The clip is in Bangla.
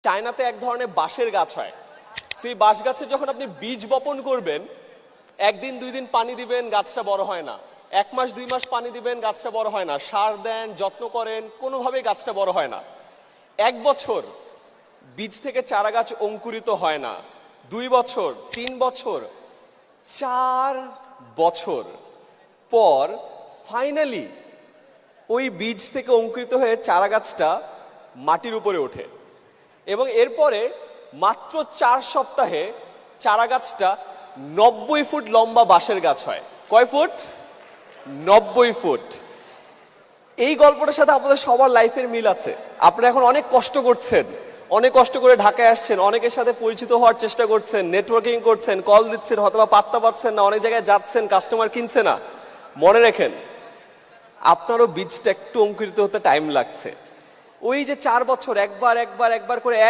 চায়নাতে এক ধরনের বাঁশের গাছ হয়। সেই বাঁশ গাছে যখন আপনি বীজ বপন করবেন, একদিন দুই দিন পানি দিবেন, গাছটা বড় হয় না। 1 মাস 2 মাস পানি দিবেন, গাছটা বড় হয় না। সার দেন, যত্ন করেন, কোনোভাবেই গাছটা বড় হয় না। 1 বছর বীজ থেকে চারা গাছ অঙ্কুরিত হয় না। 2 বছর, 3 বছর, 4 বছর পর ফাইনালি ওই বীজ থেকে অঙ্কুরিত হয়ে চারা গাছটা মাটির উপরে ওঠে এবং এরপরে মাত্র 4 সপ্তাহে চারা গাছটা 90 ফুট লম্বা বাঁশের গাছ হয়। কয় ফুট? 90 ফুট। এই গল্পটার সাথে আপনাদের সবার লাইফের মিল আছে। আপনারা এখন অনেক কষ্ট করছেন, অনেক কষ্ট করে ঢাকায় আসছেন, অনেকের সাথে পরিচিত হওয়ার চেষ্টা করছেন, নেটওয়ার্কিং করছেন, কল দিচ্ছেন, হয়তোবা পাত্তা পাচ্ছেন না, অনেক জায়গায় যাচ্ছেন, কাস্টমার কিনছে না। মনে রাখেন, আপনারও বীজটা একটু অঙ্কুরিত হতে টাইম লাগছে। ওই যে 4 বছর একবার একবার একবার করে